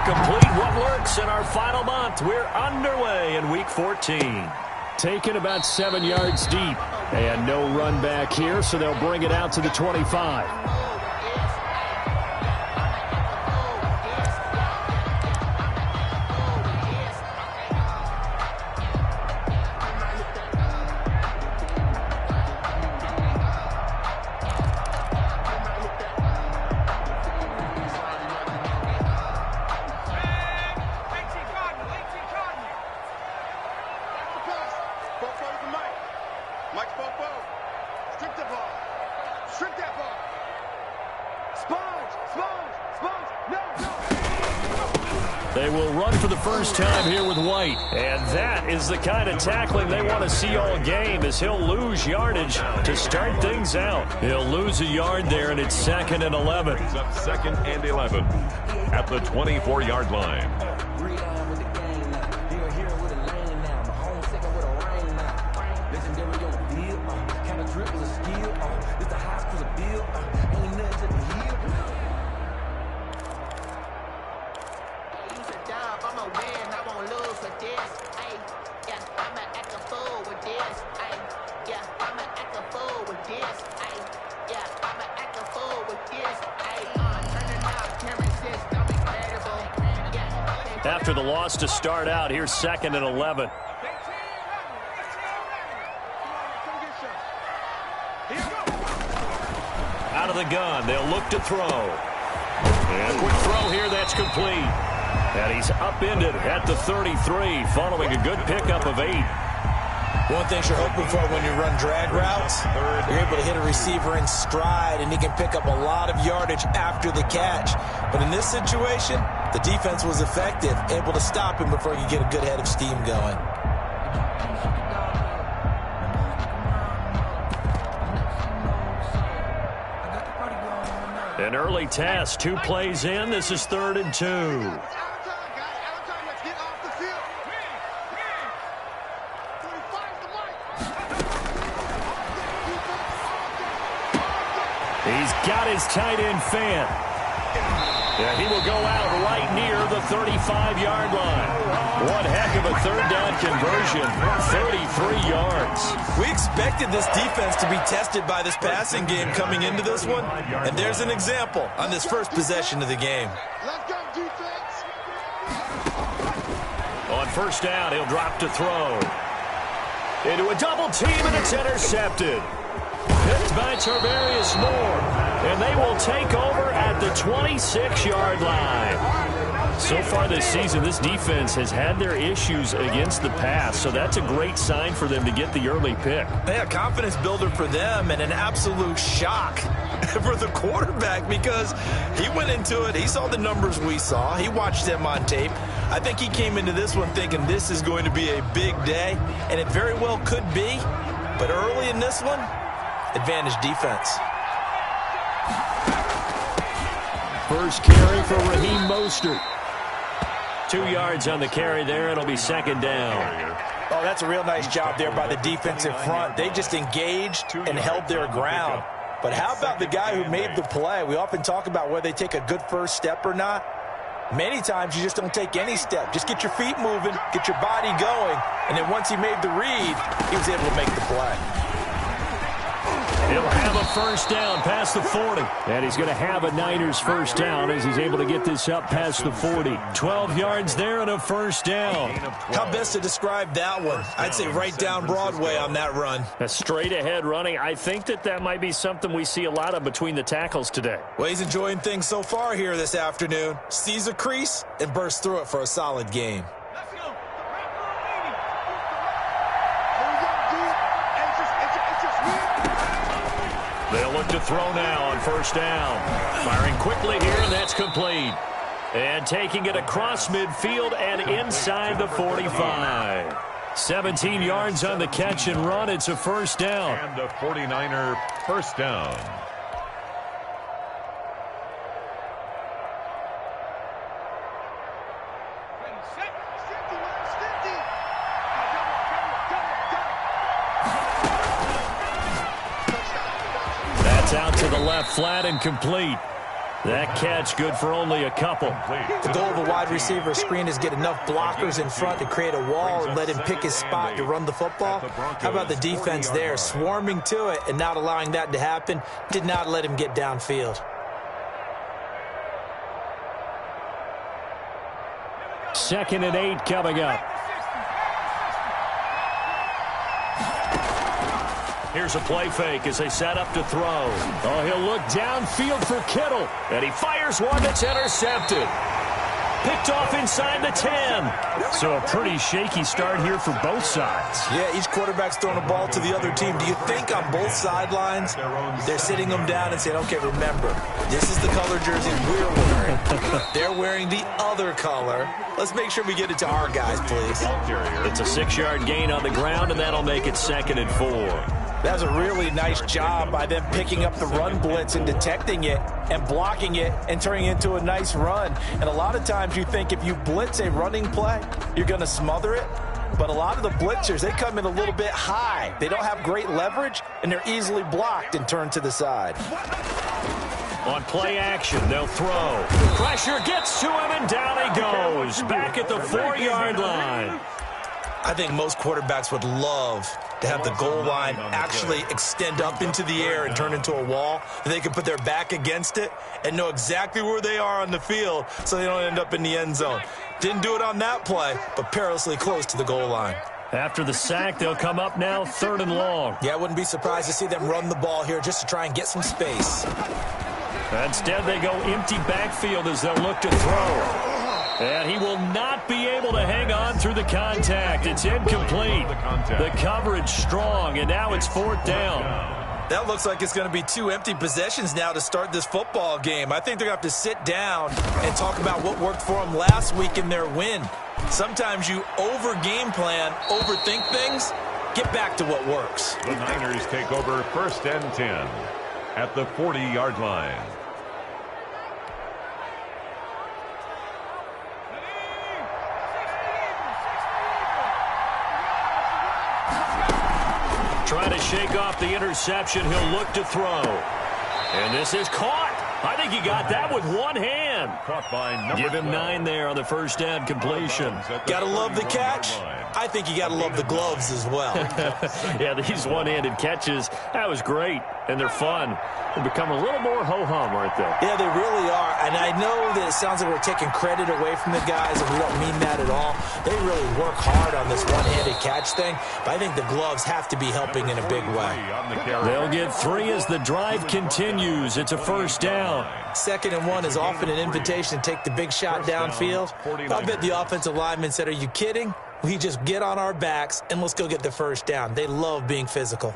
complete what works in our final month. We're underway in Week 14. Taken about 7 yards deep. And no run back here, so they'll bring it out to the 25. They will run for the first time here with White. And that is the kind of tackling they want to see all game, as he'll lose yardage to start things out. He'll lose a yard there, and it's 2nd and 11. Brings up 2nd and 11 at the 24-yard line. After the loss to start out, here's 2nd and 11. Out of the gun, they'll look to throw. And a quick throw here, that's complete. And he's upended at the 33, following a good pickup of 8. One thing you're hoping for when you run drag routes, you're able to hit a receiver in stride, and he can pick up a lot of yardage after the catch. But in this situation, the defense was effective, able to stop him before you get a good head of steam going. An early test, 2 plays in. This is 3rd and 2. He's got his tight end fan. Yeah, he will go out right near the 35-yard line. One heck of a 3rd down conversion, 33 yards. We expected this defense to be tested by this passing game coming into this one, and there's an example on this first possession of the game. Let's go, defense. On 1st down, he'll drop to throw. Into a double team, and it's intercepted. Picked by Tarvarius Moore, and they will take over at the 26-yard line. So far this season, this defense has had their issues against the pass, so that's a great sign for them to get the early pick. Yeah, confidence builder for them, and an absolute shock for the quarterback, because he went into it, he saw the numbers we saw, he watched them on tape. I think he came into this one thinking this is going to be a big day, and it very well could be, but early in this one, advantage defense. First carry for Raheem Mostert. 2 yards on the carry there. It'll be 2nd down. Oh, that's a real nice job there by the defensive front. They just engaged and held their ground. But how about the guy who made the play? We often talk about whether they take a good first step or not. Many times you just don't take any step. Just get your feet moving, get your body going, and then once he made the read, he was able to make the play. He'll have a first down past the 40. And he's going to have a Niners first down as he's able to get this up past the 40. 12 yards there and a first down. How best to describe that one? I'd say right down Broadway on that run. A straight ahead running. I think that might be something we see a lot of between the tackles today. Well, he's enjoying things so far here this afternoon. Sees a crease and bursts through it for a solid game. They'll look to throw now on first down. Firing quickly here, and that's complete. And taking it across midfield and inside the 45. 17 yards on the catch and run. It's a first down. And a 49er first down. That's out to the left, flat and complete. That catch good for only a couple. The goal of a wide receiver screen is get enough blockers in front to create a wall and let him pick his spot to run the football. How about the defense there, swarming to it and not allowing that to happen? Did not let him get downfield. Second and 8 coming up. Here's a play fake as they set up to throw. Oh, he'll look downfield for Kittle. And he fires one that's intercepted. Picked off inside the 10. So a pretty shaky start here for both sides. Yeah, each quarterback's throwing a ball to the other team. Do you think on both sidelines they're sitting them down and saying, okay, remember, this is the color jersey we're wearing. They're wearing the other color. Let's make sure we get it to our guys, please. It's a 6-yard gain on the ground, and that'll make it 2nd and 4. That was a really nice job by them picking up the run blitz and detecting it and blocking it and turning it into a nice run. And a lot of times you think if you blitz a running play, you're going to smother it. But a lot of the blitzers, they come in a little bit high. They don't have great leverage, and they're easily blocked and turned to the side. On play action, they'll throw. Pressure gets to him, and down he goes. Back at the 4-yard line. I think most quarterbacks would love to have the goal line actually extend up into the air and turn into a wall. They can put their back against it and know exactly where they are on the field so they don't end up in the end zone. Didn't do it on that play, but perilously close to the goal line. After the sack, they'll come up now 3rd and long. Yeah, I wouldn't be surprised to see them run the ball here just to try and get some space. Instead, they go empty backfield as they'll look to throw. And he will not be able to hang on through the contact. It's incomplete. The coverage strong, and now it's 4th down. That looks like it's going to be 2 empty possessions now to start this football game. I think they're going to have to sit down and talk about what worked for them last week in their win. Sometimes you over-game plan, overthink things. Get back to what works. The Niners take over 1st and 10 at the 40-yard line. Trying to shake off the interception. He'll look to throw. And this is caught. I think he got that with one hand. Caught by Give him 9 there on the 1st down completion. Got to love the catch. I think you got to love the gloves as well. Yeah, these one-handed catches, that was great, and they're fun. They become a little more ho-hum, aren't they? Yeah, they really are. And I know that it sounds like we're taking credit away from the guys, and we don't mean that at all. They really work hard on this one-handed catch thing, but I think the gloves have to be helping in a big way. They'll get 3 as the drive continues. It's a 1st down. 2nd and 1 is often an invitation to take the big shot downfield. I bet the offensive lineman said, are you kidding? We just get on our backs and let's go get the 1st down. They love being physical.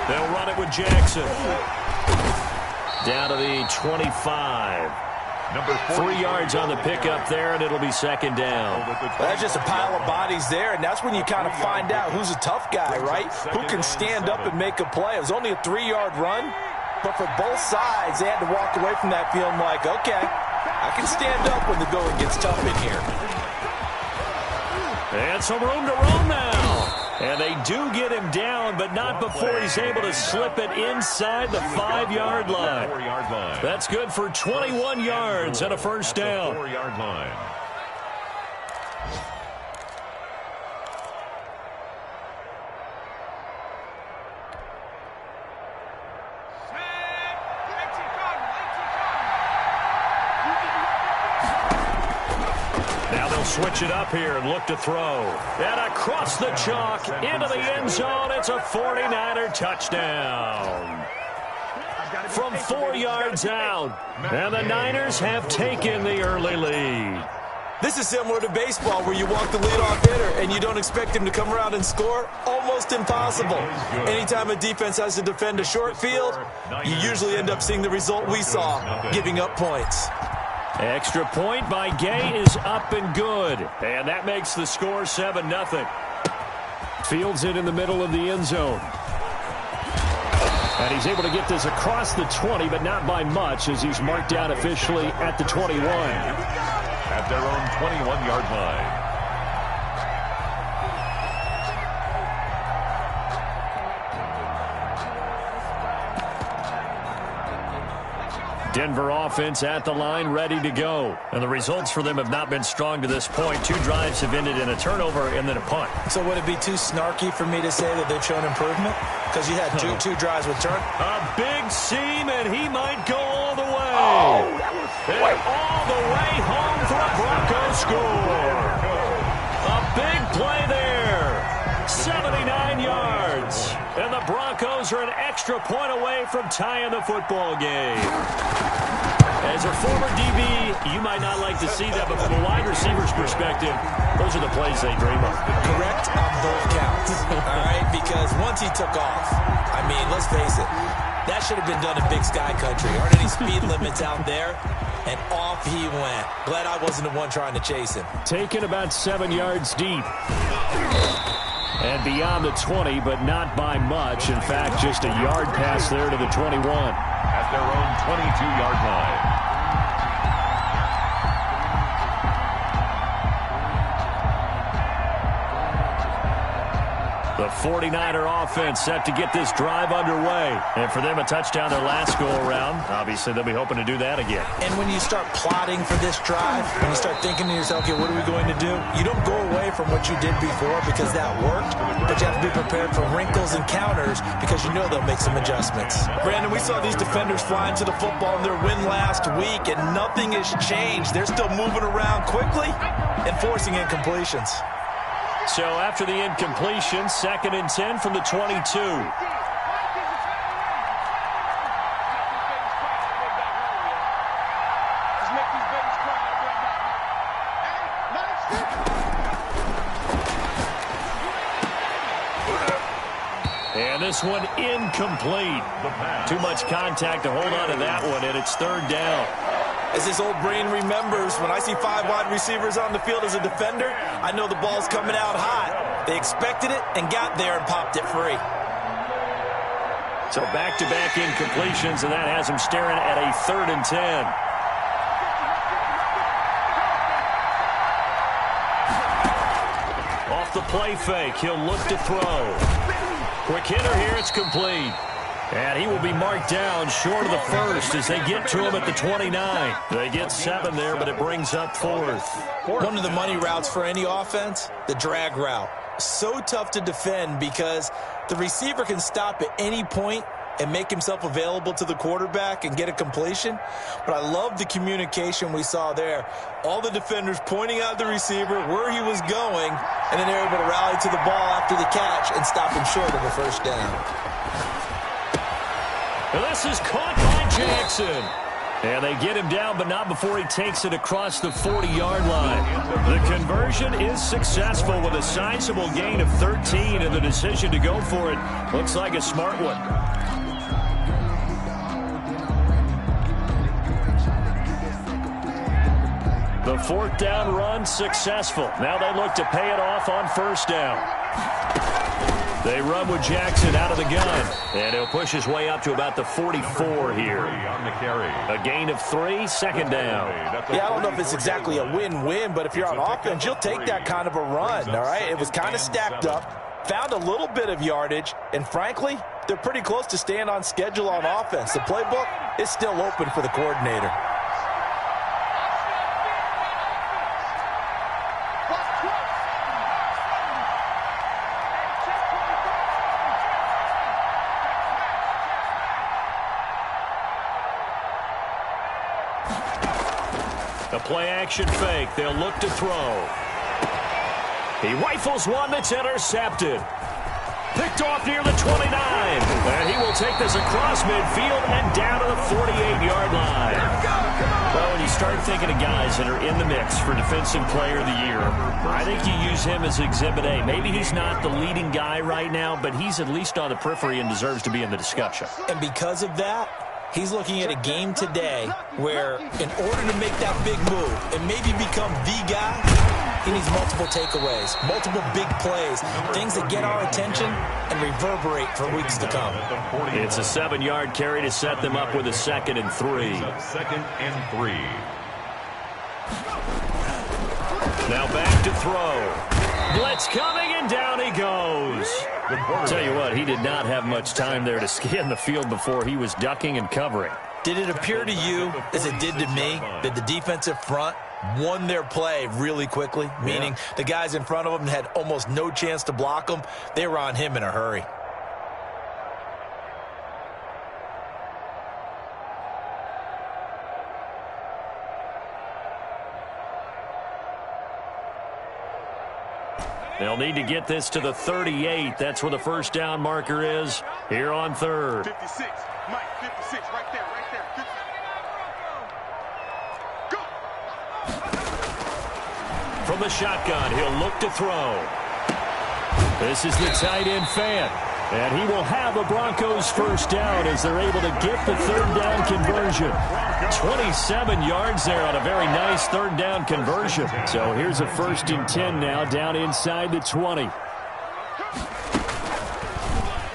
They'll run it with Jackson. Down to the 25. 3 yards on the pickup there, and it'll be 2nd down. That's just a pile of bodies there, and that's when you kind of find out who's a tough guy, right? Who can stand up and make a play. It was only a 3-yard run, but for both sides, they had to walk away from that feeling like, okay, I can stand up when the going gets tough in here. And some room to roam now. And they do get him down, but not before he's able to slip it inside the 5-yard line. That's good for 21 yards and a 1st down. 4-yard line. Switch it up here and look to throw. And across the chalk into the end zone. It's a 49er touchdown. From 4 yards out. And the Niners have taken the early lead. This is similar to baseball where you walk the leadoff hitter and you don't expect him to come around and score. Almost impossible. Anytime a defense has to defend a short field, you usually end up seeing the result we saw, giving up points. Extra point by Gay is up and good. And that makes the score 7-0. Fields it in the middle of the end zone. And he's able to get this across the 20, but not by much as he's marked down officially at the 21. At their own 21-yard line. Denver offense at the line, ready to go. And the results for them have not been strong to this point. 2 drives have ended in a turnover and then a punt. So would it be too snarky for me to say that they've shown improvement? Because you had two drives with turn. A big seam, and he might go all the way. All the way home for a Broncos score. A big play there. 79 yards. And the Broncos are an extra point away from tying the football game. As a former DB, you might not like to see that, but from a wide receiver's perspective, those are the plays they dream of. Correct on both counts. All right, because once he took off, I mean, let's face it, that should have been done in Big Sky Country. Aren't any speed limits out there? And off he went. Glad I wasn't the one trying to chase him. Taken about 7 yards deep. And beyond the 20, but not by much. In fact, just a yard pass there to the 21. At their own 22-yard line. The 49er offense set to get this drive underway. And for them, a touchdown their last go-around. Obviously, they'll be hoping to do that again. And when you start plotting for this drive, when you start thinking to yourself, okay, what are we going to do? You don't go away from what you did before because that worked, but you have to be prepared for wrinkles and counters because you know they'll make some adjustments. Brandon, we saw these defenders flying to the football in their win last week, and nothing has changed. They're still moving around quickly and forcing incompletions. So after the incompletion, 2nd and 10 from the 22. And this one incomplete. Too much contact to hold on to that one, and it's 3rd down. As this old brain remembers, when I see 5 wide receivers on the field as a defender, I know the ball's coming out hot. They expected it and got there and popped it free. So back-to-back incompletions, and that has him staring at a 3rd and 10. Off the play fake, he'll look to throw. Quick hitter here, it's complete. And he will be marked down short of the 1st as they get to him at the 29. They get 7 there, but it brings up 4th. One of the money routes for any offense, the drag route. So tough to defend because the receiver can stop at any point and make himself available to the quarterback and get a completion. But I love the communication we saw there. All the defenders pointing out the receiver, where he was going, and then they're able to rally to the ball after the catch and stop him short of a 1st down. And this is caught by Jackson. And they get him down, but not before he takes it across the 40-yard line. The conversion is successful with a sizable gain of 13, and the decision to go for it looks like a smart one. The 4th down run successful. Now they look to pay it off on 1st down. They run with Jackson out of the gun, and he'll push his way up to about the 44 here. A gain of 3, 2nd down. Yeah, I don't know if it's exactly a win-win, but if you're on offense, you'll take that kind of a run, all right? It was kind of stacked up, found a little bit of yardage, and frankly, they're pretty close to staying on schedule on offense. The playbook is still open for the coordinator. A play-action fake. They'll look to throw. He rifles one that's intercepted. Picked off near the 29. And he will take this across midfield and down to the 48-yard line. Well, when you start thinking of guys that are in the mix for Defensive Player of the Year, I think you use him as Exhibit A. Maybe he's not the leading guy right now, but he's at least on the periphery and deserves to be in the discussion. And because of that, he's looking at a game today where in order to make that big move and maybe become the guy, he needs multiple takeaways, multiple big plays, things that get our attention and reverberate for weeks to come. It's a 7-yard carry to set them up with a 2nd and 3. 2nd and 3. Now back to throw. Blitz coming, and down he goes. Tell you what, he did not have much time there to scan the field before he was ducking and covering. Did it appear to you, as it did to me, that the defensive front won their play really quickly? Meaning the guys in front of them had almost no chance to block them. They were on him in a hurry. They'll need to get this to the 38. That's where the first down marker is here on third. 56. Mike, 56. Right there, right there. Go. From the shotgun, he'll look to throw. This is the tight end fan. And he will have a Broncos first down as they're able to get the third down conversion. 27 yards there on a very nice third down conversion. So here's a 1st and 10 now down inside the 20.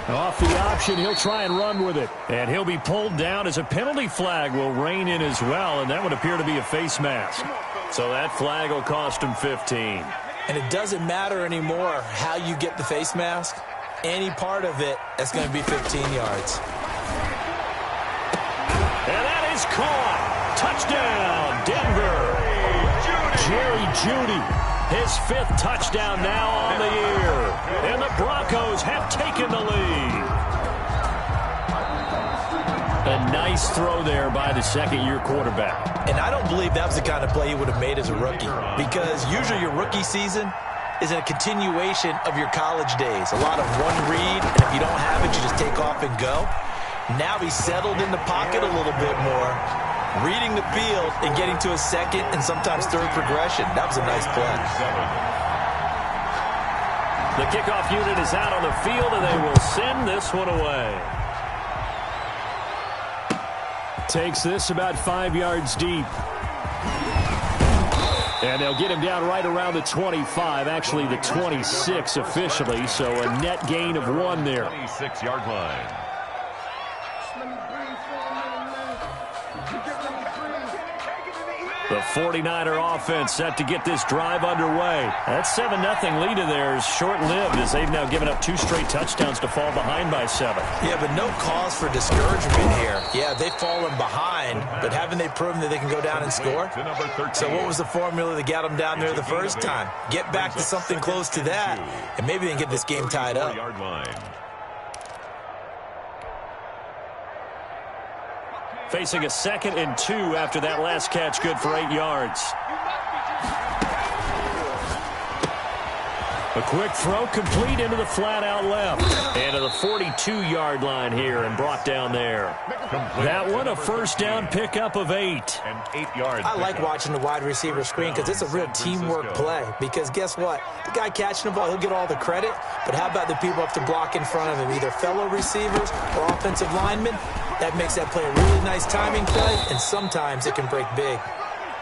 Off the option, he'll try and run with it. And he'll be pulled down as a penalty flag will rein in as well, and that would appear to be a face mask. So that flag will cost him 15. And it doesn't matter anymore how you get the face mask. Any part of it, that's going to be 15 yards. And that is caught. Touchdown, Denver. Jerry Jeudy, his 5th touchdown now on the year. And the Broncos have taken the lead. A nice throw there by the second-year quarterback. And I don't believe that was the kind of play he would have made as a rookie, because usually your rookie season is a continuation of your college days. A lot of one read, and if you don't have it, you just take off and go. Now he's settled in the pocket a little bit more, reading the field and getting to a second and sometimes third progression. That was a nice play. The kickoff unit is out on the field, and they will send this one away. Takes this about 5 yards deep. And they'll get him down right around the 25, actually the 26 officially, so a net gain of 1 there. 26-yard line. The 49er offense set to get this drive underway. That 7-0 lead of theirs short-lived as they've now given up 2 straight touchdowns to fall behind by 7. Yeah, but no cause for discouragement here. Yeah, they've fallen behind, but haven't they proven that they can go down and score? So what was the formula that got them down there the first time? Get back to something close to that, and maybe they can get this game tied up. Facing a 2nd and 2 after that last catch, good for 8 yards. A quick throw complete into the flat out left. And to the 42-yard line here and brought down there. That one a first down pickup of 8. And 8 yards. I like watching the wide receiver screen because it's a real teamwork play. Because guess what? The guy catching the ball, he'll get all the credit. But how about the people up to block in front of him? Either fellow receivers or offensive linemen. That makes that play a really nice timing play, and sometimes it can break big.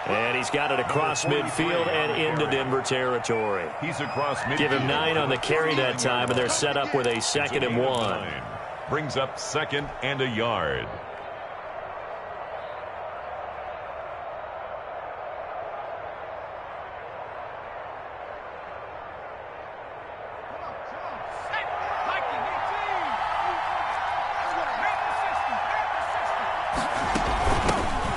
And he's got it across midfield and into Denver territory. He's across midfield. Give him 9 on the carry that time, and they're set up with a 2nd and 1. Brings up 2nd and a yard.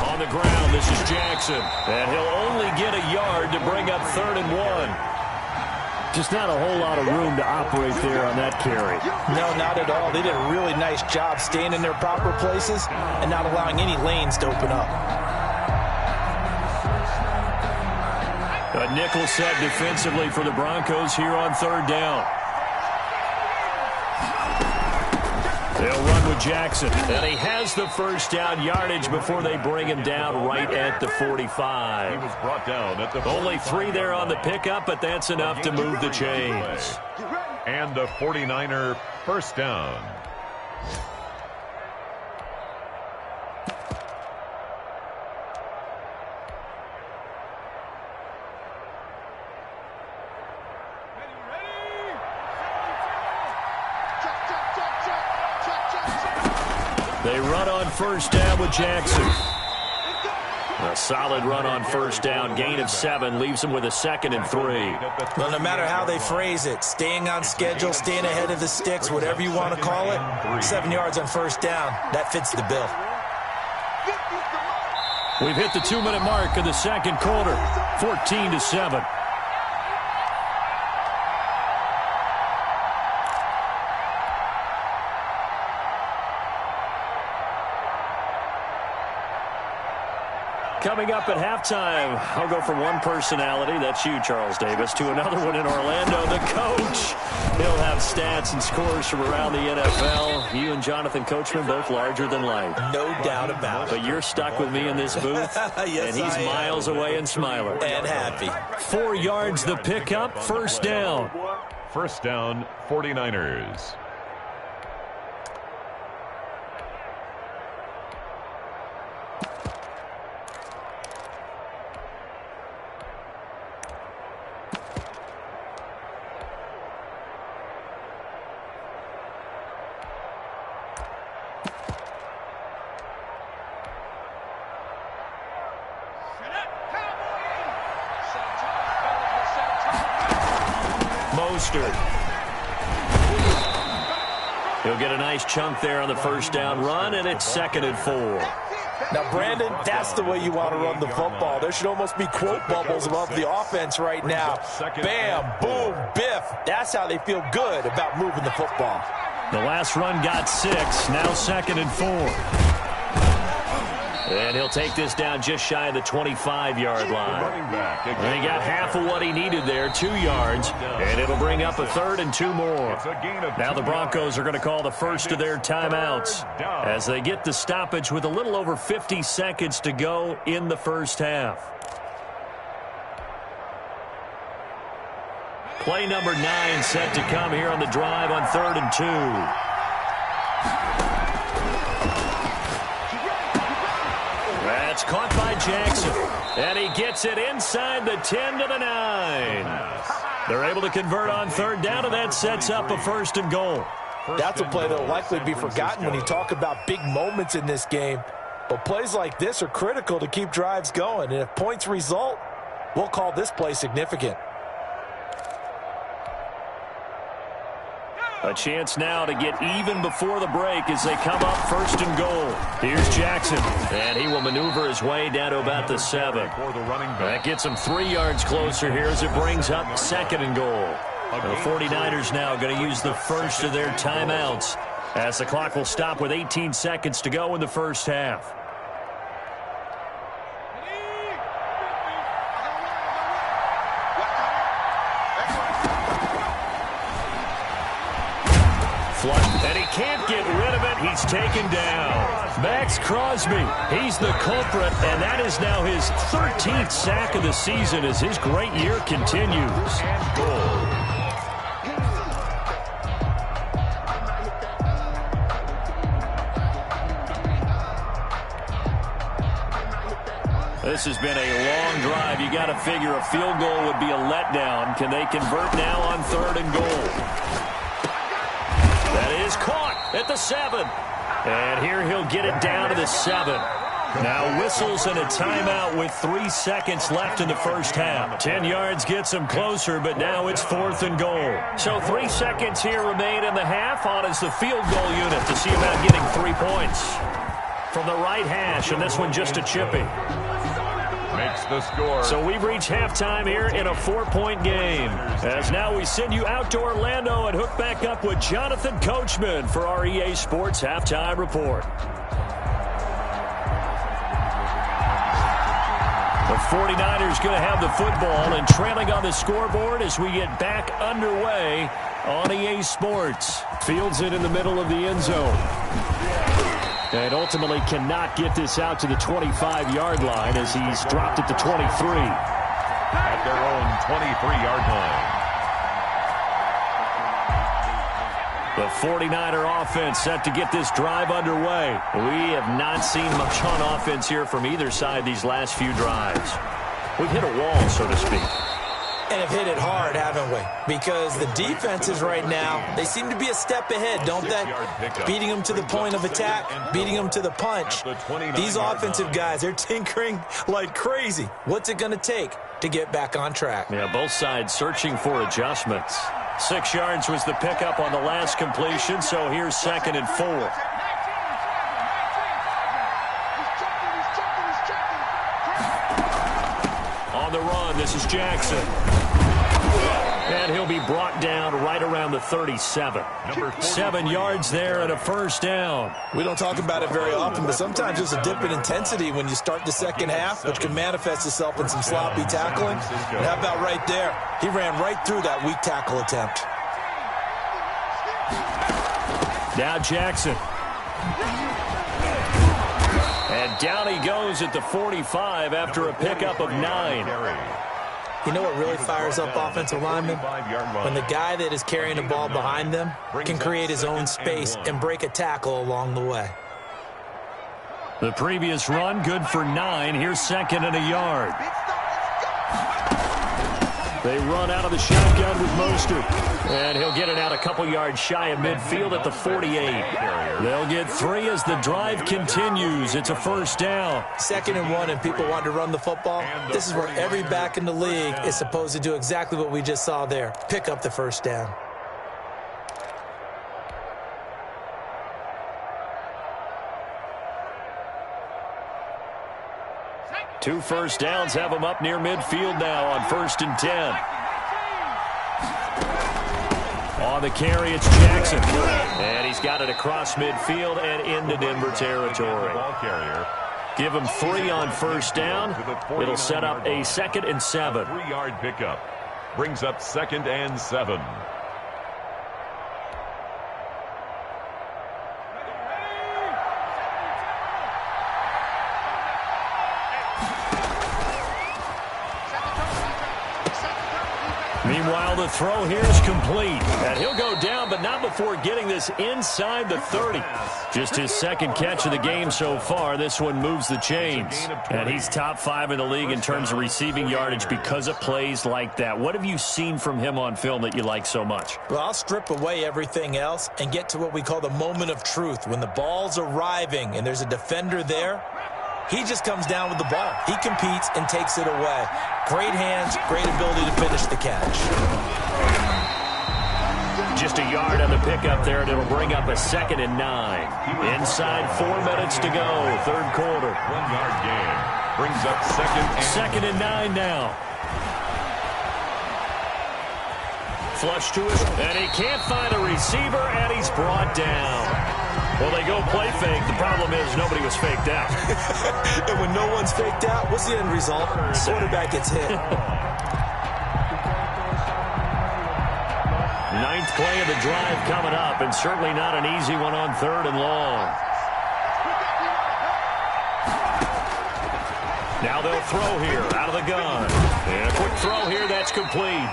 On the ground, this is Jackson. And he'll only get a yard to bring up 3rd and 1. Just not a whole lot of room to operate there on that carry. No, not at all. They did a really nice job staying in their proper places and not allowing any lanes to open up. A nickel set defensively for the Broncos here on 3rd down. They'll run with Jackson. And he has the first down yardage before they bring him down right at the 45. He was brought down at the 45. Only 3 there on the pickup, but that's enough to move the chains. And a 49er first down. They run on first down with Jackson. A solid run on first down. Gain of 7 leaves them with a 2nd and 3. Well, no matter how they phrase it, staying on schedule, staying ahead of the sticks, whatever you want to call it, 7 yards on first down, that fits the bill. We've hit the 2-minute mark of the second quarter, 14-7. Coming up at halftime, I'll go from one personality, that's you, Charles Davis, to another one in Orlando, the coach. He'll have stats and scores from around the NFL. You and Jonathan Coachman, both larger than life. No doubt about it. But you're stuck with me in this booth, yes, and he's miles away and smiling. And happy. 4 yards the pickup, first down. First down, 49ers. He'll get a nice chunk there on the first down run, and it's 2nd and 4. Now, Brandon, that's the way you want to run the football. There should almost be quote bubbles above the offense right now. Bam, boom, biff. That's how they feel good about moving the football. The last run got 6, now 2nd and 4. And he'll take this down just shy of the 25-yard line. And he got half of what he needed there, 2 yards, and it'll bring up a 3rd and 2 more. Now the Broncos are going to call the first of their timeouts as they get the stoppage with a little over 50 seconds to go in the first half. Play number 9 set to come here on the drive on 3rd and 2. That's caught by Jackson, and he gets it inside the 10 to the 9. They're able to convert on 3rd down, and that sets up a 1st and goal. That's a play that will likely be forgotten when you talk about big moments in this game. But plays like this are critical to keep drives going, and if points result, we'll call this play significant. A chance now to get even before the break as they come up 1st and goal. Here's Jackson, and he will maneuver his way down to about the 7. That gets him 3 yards closer here as it brings up 2nd and goal. The 49ers now going to use the first of their timeouts as the clock will stop with 18 seconds to go in the first half. And he can't get rid of it. He's taken down. Max Crosby, he's the culprit, and that is now his 13th sack of the season as his great year continues. This has been a long drive. You got to figure a field goal would be a letdown. Can they convert now on 3rd and goal? That is caught at the 7. And here he'll get it down to the 7. Now whistles and a timeout with 3 seconds left in the first half. 10 yards gets him closer, but now it's 4th and goal. So 3 seconds here remain in the half. On is the field goal unit to see about getting 3 points. From the right hash, and this one just a chippy. Makes the score. So we've reached halftime here in a 4-point game. As now we send you out to Orlando and hook back up with Jonathan Coachman for our EA Sports Halftime Report. The 49ers going to have the football and trailing on the scoreboard as we get back underway on EA Sports. Fields it in the middle of the end zone. And ultimately cannot get this out to the 25-yard line as he's dropped at the 23. At their own 23-yard line. The 49er offense set to get this drive underway. We have not seen much on offense here from either side these last few drives. We've hit a wall, so to speak. And have hit it hard, haven't we? Because the defenses right now, they seem to be a step ahead, don't they? Beating them to the point of attack, beating them to the punch. These offensive guys, they're tinkering like crazy. What's it going to take to get back on track? Yeah, both sides searching for adjustments. 6 yards was the pickup on the last completion, so here's 2nd and 4. the run. This is Jackson. And he'll be brought down right around the 37. 7 yards there and a first down. We don't talk about it very often, but sometimes there's a dip in intensity when you start the second half, which can manifest itself in some sloppy tackling. And how about right there? He ran right through that weak tackle attempt. Now Jackson. And down he goes at the 45 after a pickup of 9. You know what really fires up offensive linemen? When the guy that is carrying the ball behind them can create his own space and break a tackle along the way. The previous run, good for 9. Here's second and a yard. They run out of the shotgun with Mostert. And he'll get it out a couple yards shy of midfield at the 48. They'll get 3 as the drive continues. It's a first down. 2nd and 1 and people want to run the football. This is where every back in the league is supposed to do exactly what we just saw there. Pick up the first down. Two first downs have them up near midfield now on 1st and 10. On the carry, it's Jackson. And he's got it across midfield and into Denver territory. Give him 3 on first down. It'll set up a 2nd and 7. 3-yard pickup. Brings up 2nd and 7. Meanwhile, the throw here is complete. And he'll go down, but not before getting this inside the 30. Just his 2nd catch of the game so far. This one moves the chains. And he's top 5 in the league in terms of receiving yardage because of plays like that. What have you seen from him on film that you like so much? Well, I'll strip away everything else and get to what we call the moment of truth. When the ball's arriving and there's a defender there, he just comes down with the ball. He competes and takes it away. Great hands, great ability to finish the catch. Just a yard on the pickup there, and it'll bring up a 2nd and 9. Inside 4 minutes to go, 3rd quarter. 1-yard gain. Brings up 2nd and 9 now. Flush to his, and he can't find a receiver, and he's brought down. Well, they go play fake. The problem is nobody was faked out. And when no one's faked out, what's the end result? Quarterback gets hit. 9th play of the drive coming up, and certainly not an easy one on 3rd and long. Now they'll throw here out of the gun. And a quick throw here, that's complete.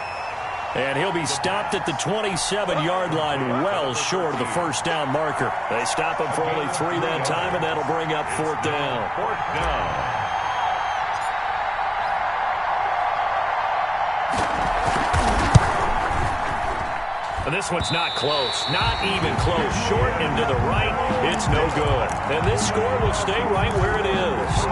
And he'll be stopped at the 27-yard line, well short of the first down marker. They stop him for only 3 that time, and that'll bring up 4th down. 4th down. And this one's not close. Not even close. Short and to the right. It's no good. And this score will stay right where it is.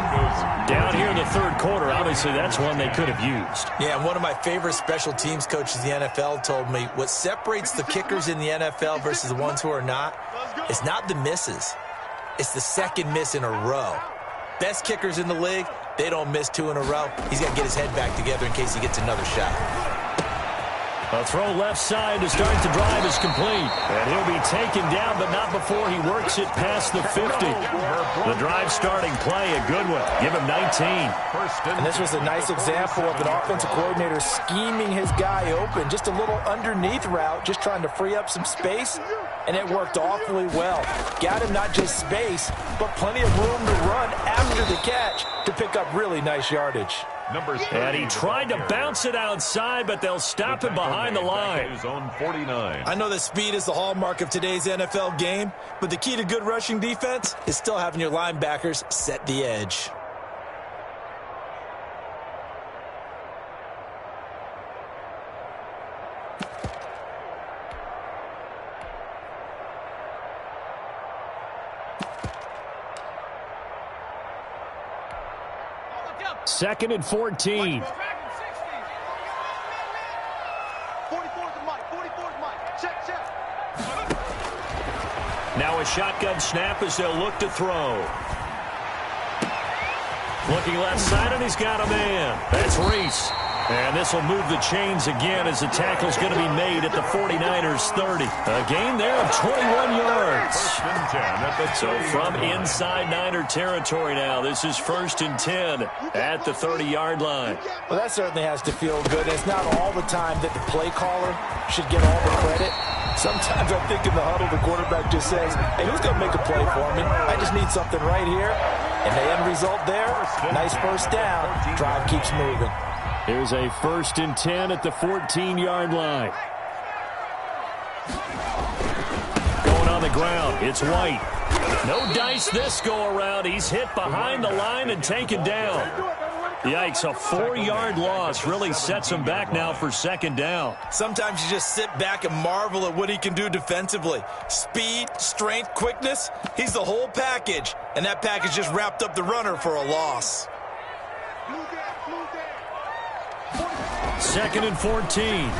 Down here in the 3rd quarter, obviously that's one they could have used. Yeah, one of my favorite special teams coaches in the NFL told me what separates the kickers in the NFL versus the ones who are not is not the misses. It's the 2nd miss in a row. Best kickers in the league, they don't miss 2 in a row. He's got to get his head back together in case he gets another shot. A throw left side to start the drive is complete. And he'll be taken down, but not before he works it past the 50. The drive starting play, a good one. Give him 19. And this was a nice example of an offensive coordinator scheming his guy open. Just a little underneath route, just trying to free up some space. And it worked awfully well. Got him not just space, but plenty of room to run after the catch to pick up really nice yardage. And he tried to bounce it outside, but they'll stop him behind the line. I know that speed is the hallmark of today's NFL game, but the key to good rushing defense is still having your linebackers set the edge. Second and 14. 44's the mic. 44's mic. Check, check. Now a shotgun snap as they'll look to throw. Looking left side, and he's got a man. That's Reese. And this will move the chains again as the tackle's going to be made at the 49ers 30. A gain there of 21 yards. So from inside Niner territory now, this is 1st and 10 at the 30-yard line. Well, that certainly has to feel good. It's not all the time that the play caller should get all the credit. Sometimes I think in the huddle, the quarterback just says, hey, who's going to make a play for me? I just need something right here. And the end result there, nice first down. Drive keeps moving. Here's a 1st and 10 at the 14-yard line. Going on the ground, it's White. No dice this go-around. He's hit behind the line and taken down. Yikes, a 4-yard loss really sets him back now for 2nd down. Sometimes you just sit back and marvel at what he can do defensively. Speed, strength, quickness, he's the whole package. And that package just wrapped up the runner for a loss. 2nd and 14.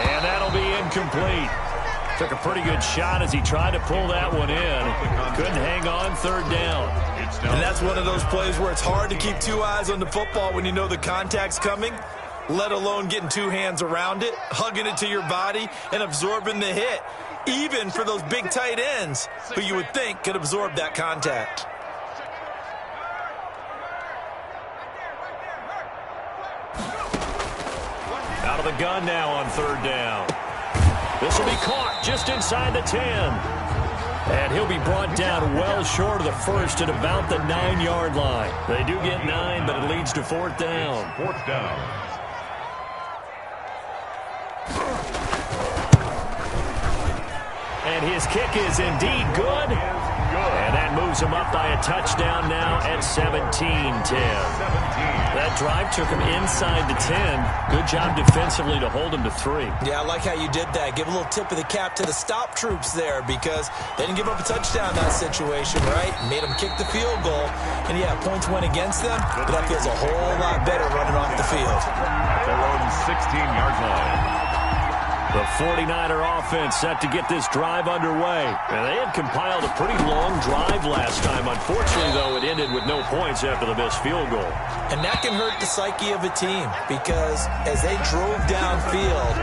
And that'll be incomplete. Took a pretty good shot as he tried to pull that one in. Couldn't hang on, 3rd down. And that's one of those plays where it's hard to keep 2 eyes on the football when you know the contact's coming, let alone getting 2 hands around it, hugging it to your body, and absorbing the hit, even for those big tight ends who you would think could absorb that contact. Out of the gun now on 3rd down. This will be caught just inside the 10. And he'll be brought down well short of the first at about the 9-yard line. They do get 9, but it leads to 4th down. 4th down. And his kick is indeed good. And that moves him up by a touchdown now at 17-10. That drive took him inside the 10. Good job defensively to hold him to 3. Yeah, I like how you did that. Give a little tip of the cap to the stop troops there because they didn't give up a touchdown in that situation, right? Made them kick the field goal. And, yeah, points went against them, but that feels a whole lot better running off the field. At their own 16-yard line. The 49er offense set to get this drive underway. And they had compiled a pretty long drive last time. Unfortunately, though, it ended with no points after the missed field goal. And that can hurt the psyche of a team because as they drove downfield,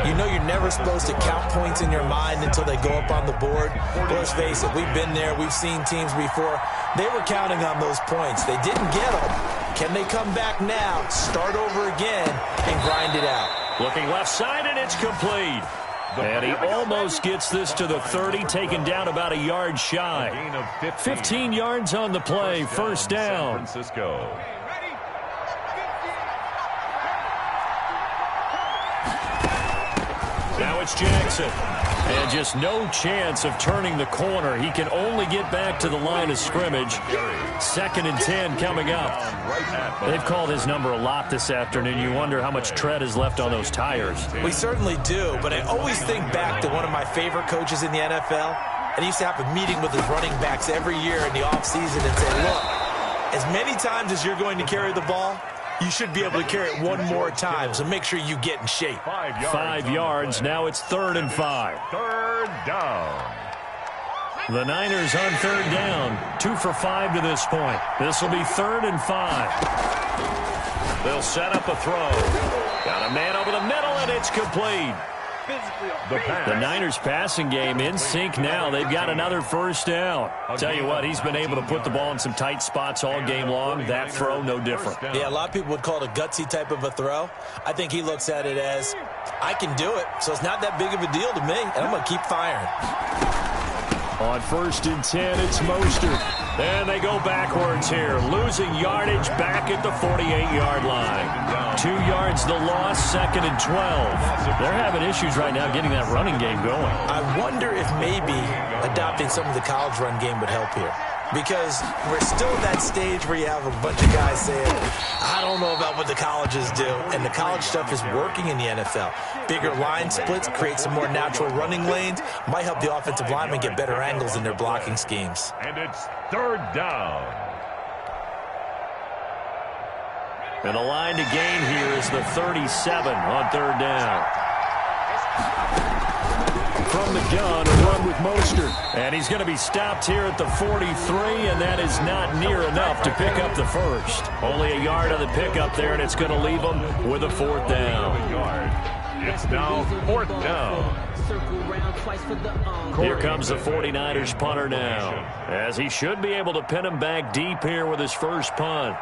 you know you're never supposed to count points in your mind until they go up on the board. But let's face it, we've been there. We've seen teams before. They were counting on those points. They didn't get them. Can they come back now, start over again, and grind it out? Looking left side, and it's complete. And he almost gets this to the 30, taken down about a yard shy. 15 yards on the play, 1st down. San Francisco. Now it's Jackson. And just no chance of turning the corner. He can only get back to the line of scrimmage. 2nd and 10 coming up. They've called his number a lot this afternoon. You wonder how much tread is left on those tires. We certainly do, but I always think back to one of my favorite coaches in the NFL. And he used to have a meeting with his running backs every year in the offseason and say, look, as many times as you're going to carry the ball, you should be able to carry it one more time, so make sure you get in shape. 5 yards. Now it's 3rd and 5. 3rd down. The Niners on 3rd down. 2 for 5 to this point. This will be 3rd and 5. They'll set up a throw. Got a man over the middle, and it's complete. The Niners passing game in sync now. They've got another 1st down. Tell you what, he's been able to put the ball in some tight spots all game long. That throw, no different. Yeah, a lot of people would call it a gutsy type of a throw. I think he looks at it as, I can do it, so it's not that big of a deal to me, and I'm going to keep firing. On 1st and 10, it's Mostert. And they go backwards here, losing yardage back at the 48-yard line. 2 yards the loss, 2nd and 12. They're having issues right now getting that running game going. I wonder if maybe adopting some of the college run game would help here. Because we're still at that stage where you have a bunch of guys saying, I don't know about what the colleges do. And the college stuff is working in the NFL. Bigger line splits, create some more natural running lanes, might help the offensive linemen get better angles in their blocking schemes. And it's 3rd down. And the line to gain here is the 37 on 3rd down. From from the gun and run with Mostert. And he's going to be stopped here at the 43, and that is not near enough to pick up the first. Only a yard on the pickup there, and it's going to leave him with a 4th down. It's now 4th down. Here comes the 49ers punter now, as he should be able to pin him back deep here with his first punt.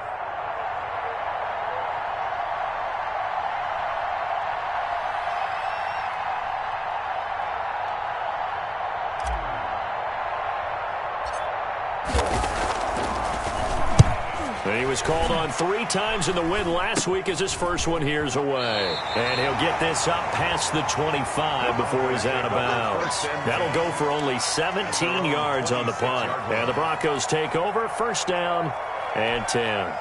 He was called on 3 times in the win last week as his first one here's away. And he'll get this up past the 25 before he's out of bounds. That'll go for only 17 yards on the punt. And the Broncos take over, 1st down and 10.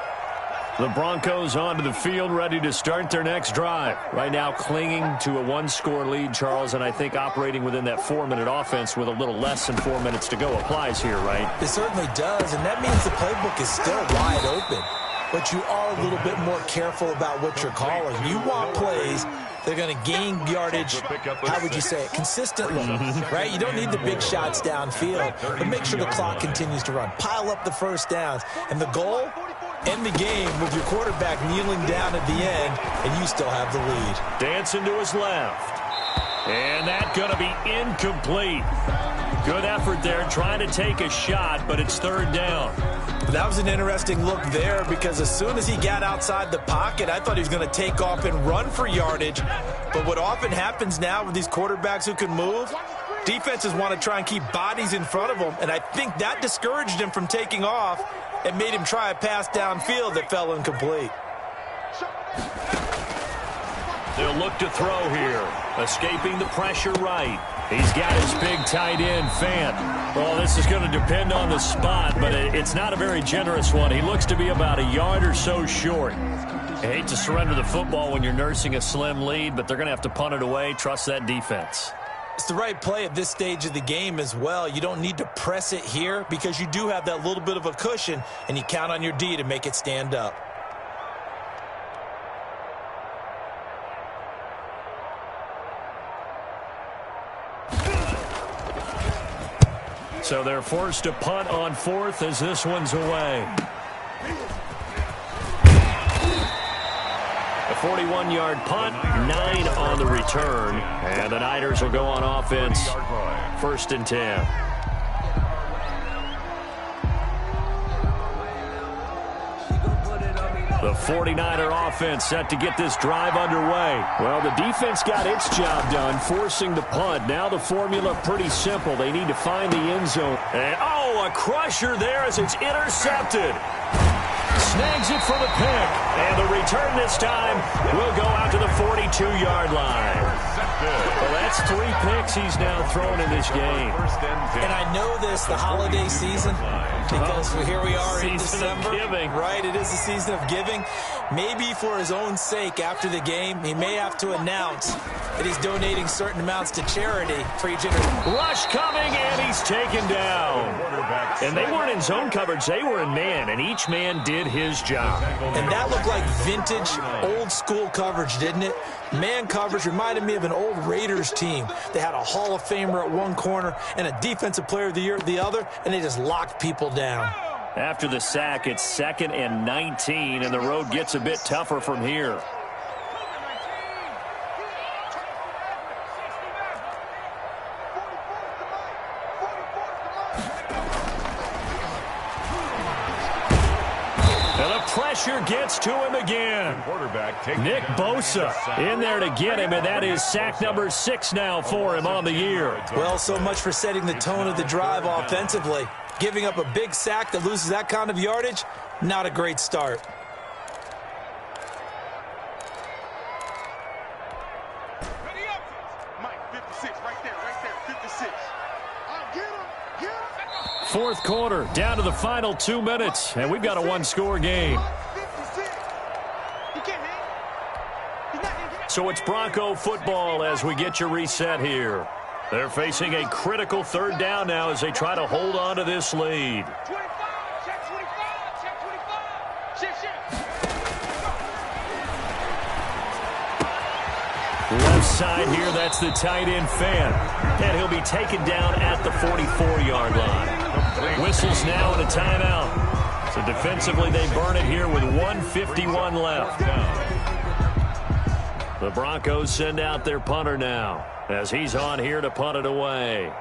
The Broncos onto the field, ready to start their next drive. Right now clinging to a 1-score lead, Charles, and I think operating within that 4-minute offense with a little less than 4 minutes to go applies here, right? It certainly does, and that means the playbook is still wide open. But you are a little bit more careful about what you're calling. You want plays they're going to gain yardage, how would you say it, consistently, right? You don't need the big shots downfield, but make sure the clock continues to run. Pile up the first downs, and the goal, end the game with your quarterback kneeling down at the end, and you still have the lead. Dancing to his left. And that's going to be incomplete. Good effort there, trying to take a shot, but it's 3rd down. That was an interesting look there because as soon as he got outside the pocket, I thought he was going to take off and run for yardage. But what often happens now with these quarterbacks who can move, defenses want to try and keep bodies in front of them, and I think that discouraged him from taking off and made him try a pass downfield that fell incomplete. They'll look to throw here, escaping the pressure right. He's got his big tight end, Fant. Well, this is going to depend on the spot, but it's not a very generous one. He looks to be about a yard or so short. I hate to surrender the football when you're nursing a slim lead, but they're going to have to punt it away. Trust that defense. It's the right play at this stage of the game as well. You don't need to press it here because you do have that little bit of a cushion, and you count on your D to make it stand up. So they're forced to punt on 4th as this one's away. A 41-yard punt, 9 on the return. And the Niners will go on offense, 1st and 10. The 49er offense set to get this drive underway. Well, the defense got its job done, forcing the punt. Now the formula pretty simple. They need to find the end zone. And, oh, a crusher there as it's intercepted. Snags it for the pick. And the return this time will go out to the 42-yard line. Well, that's 3 picks he's now thrown in this game. And I know this, the holiday season, because here we are in December. Right, it is the season of giving. Maybe for his own sake after the game, he may have to announce that he's donating certain amounts to charity. Rush coming, and he's taken down. And they weren't in zone coverage, they were in man, and each man did his job. And that looked like vintage, old-school coverage, didn't it? Man coverage reminded me of an old Raiders team. They had a Hall of Famer at one corner and a Defensive Player of the Year at the other, and they just locked people down. After the sack, it's 2nd and 19, and the road gets a bit tougher from here. Pressure gets to him again. Nick Bosa in there to get him, and that is sack number 6 now for him on the year. Well, so much for setting the tone of the drive offensively. Giving up a big sack that loses that kind of yardage, not a great start. Fourth quarter, down to the final 2 minutes, and we've got a 1-score game. So it's Bronco football as we get your reset here. They're facing a critical 3rd down now as they try to hold on to this lead. Left side here, that's the tight end fan. And he'll be taken down at the 44-yard line. Whistles now and a timeout. So defensively, they burn it here with 1:51 left. The Broncos send out their punter now as he's on here to punt it away.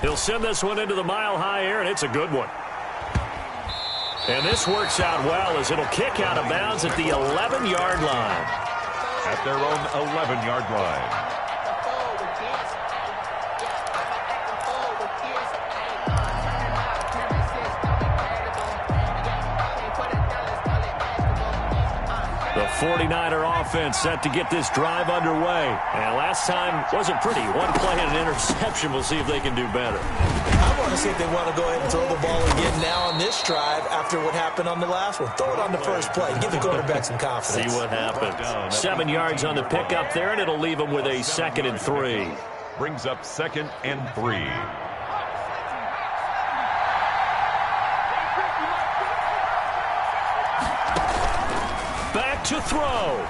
He'll send this one into the mile-high air, and it's a good one. And this works out well as it'll kick out of bounds at the 11-yard line. At their own 11-yard line. The 49er offense set to get this drive underway. And last time wasn't pretty. One play and an interception. We'll see if they can do better. I want to see if they want to go ahead and throw the ball again now on this drive after what happened on the last one. Throw it on the first play. Give the quarterback some confidence. See what happens. 7 yards on the pickup there, and it'll leave them with a 2nd and 3. Brings up 2nd and 3. Back to throw.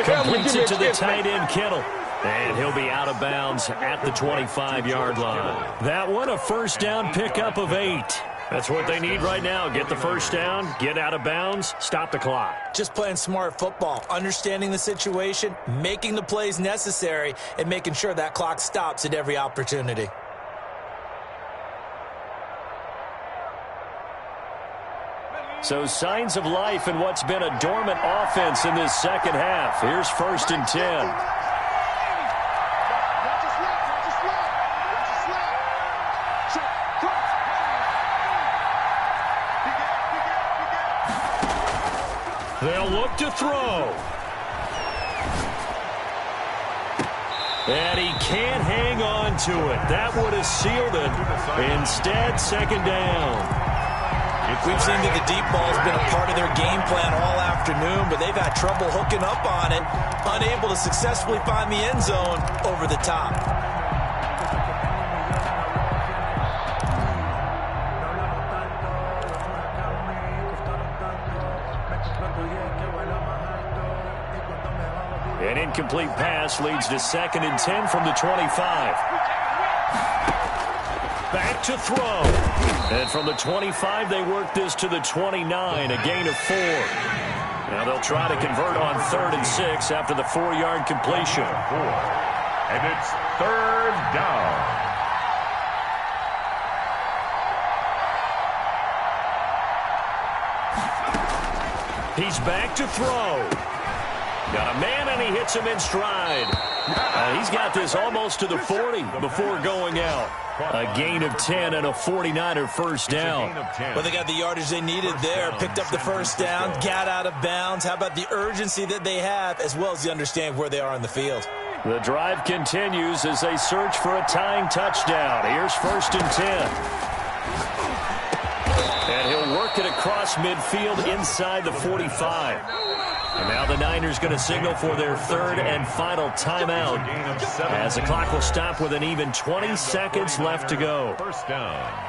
Completes it to the tight end, Kittle. And he'll be out of bounds at the 25-yard line. That one, a first down pickup of 8. That's what they need right now. Get the first down, get out of bounds, stop the clock. Just playing smart football, understanding the situation, making the plays necessary, and making sure that clock stops at every opportunity. So signs of life in what's been a dormant offense in this second half. Here's 1st and 10. They'll look to throw. And he can't hang on to it. That would have sealed it. Instead, 2nd down. We've seen that the deep ball has been a part of their game plan all afternoon, but they've had trouble hooking up on it, unable to successfully find the end zone over the top. An incomplete pass leads to 2nd and 10 from the 25. Back to throw. And from the 25, they work this to the 29, a gain of 4. Now they'll try to convert on 3rd and 6 after the 4-yard completion. And it's 3rd down. He's back to throw. Got a man, and he hits him in stride. He's got this almost to the 40 before going out. A gain of 10 and a 49er first down. Well, they got the yardage they needed there, picked up the first down, got out of bounds. How about the urgency that they have, as well as the understanding where they are on the field? The drive continues as they search for a tying touchdown. Here's 1st and 10. And he'll work it across midfield inside the 45. And now the Niners going to signal for their 3rd and final timeout as the clock will stop with an even 20 seconds left to go. First down.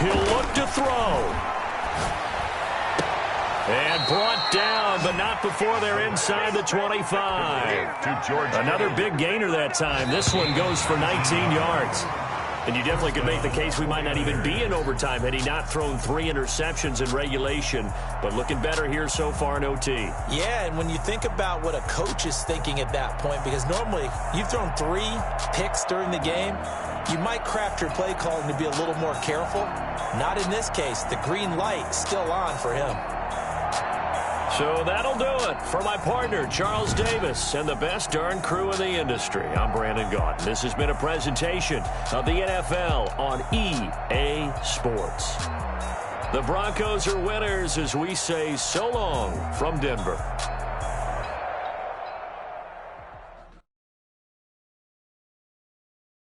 He'll look to throw. And brought down, but not before they're inside the 25. Another big gainer that time. This one goes for 19 yards. And you definitely could make the case we might not even be in overtime had he not thrown 3 interceptions in regulation. But looking better here so far in OT. Yeah, and when you think about what a coach is thinking at that point, because normally you've thrown 3 picks during the game, you might craft your play calling to be a little more careful. Not in this case. The green light still on for him. So that'll do it for my partner, Charles Davis, and the best darn crew in the industry. I'm Brandon Gaunt. This has been a presentation of the NFL on EA Sports. The Broncos are winners as we say so long from Denver.